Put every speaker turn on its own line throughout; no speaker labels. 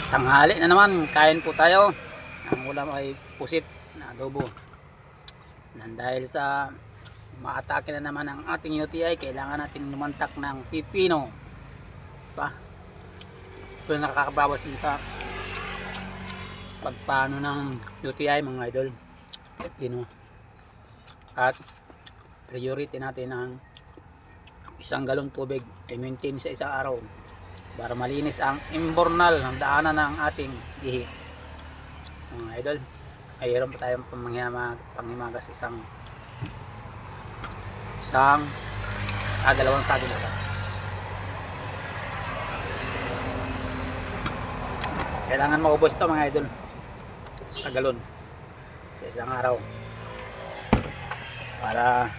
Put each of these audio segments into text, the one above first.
Tanghali na naman, kain po tayo. Ang ulam ay pusit na adobo. Nang dahil sa maatake na naman ang ating UTI, kailangan natin lumantak ng pipino. Diba? Ito yung nakakabawas din sa pagpano ng UTI mga idol. Pipino. At priority natin ang 1 galong tubig ay maintain sa isang araw para malinis ang imbornal ng daanan ng ating ihi. Mga idol, mayroon pa tayong panghimagas dalawang saging ito. Kailangan maubos ito mga idol sa kagalon sa isang araw para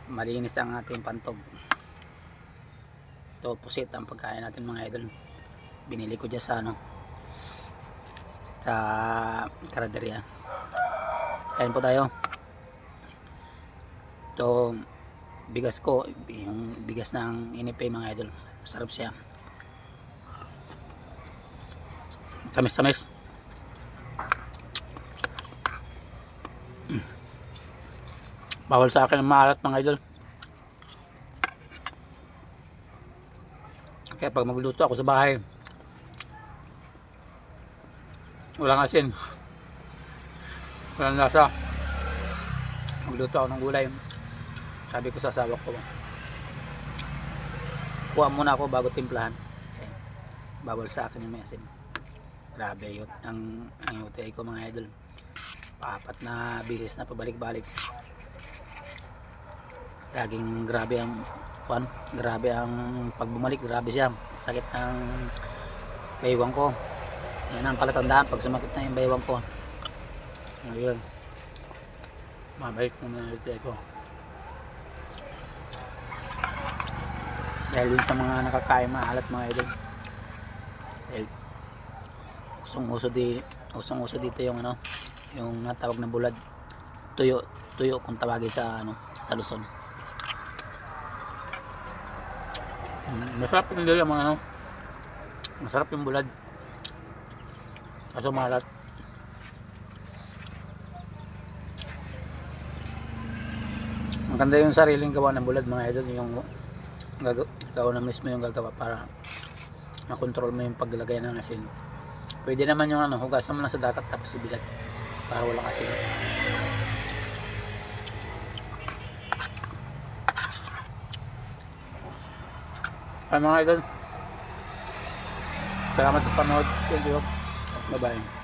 malinis ang ating pantog. Ito pusit ang pagkain natin mga idol. Binili ko dyan sa karaderya. Kain po tayo. Ito bigas ko, yung bigas ng inipay mga idol. Masarap siya. Tamis-tamis. Bawal sa akin ang maalat mga idol. Kaya pag magluto ako sa bahay, walang asin, walang lasa, magluto ako ng gulay, sabi ko sa asawa ko, kuha muna ako bago timplahan. Okay. Bawal sa akin yung may asin. Grabe yun ang UTI ko mga idol. 4 na bisis na pabalik-balik. Laging grabe ang pagbumalik, grabe siya. Sakit ng baywang ko. Yan ang palatandaan pag sumakit na yung baywang ko. Ayun. Mabait na UTI ko. Dahil din sa mga nakakain maalat mga idol. Dahil usong-uso dito yung yung natawag na bulad. Tuyo kung tawagin sa Luzon. Masarap yung dito yung masarap yung bulad. Kaso malat. Maganda yung sariling gawa ng bulad mga idol, yung gawa na mismo yung gagawa para makontrol mo yung paglagay ng asin. Pwede naman yung hugasan mo lang sa dagat tapos ibilat para walang asin. Ay mga idol, salamat sa panood. Thank you. Bye bye.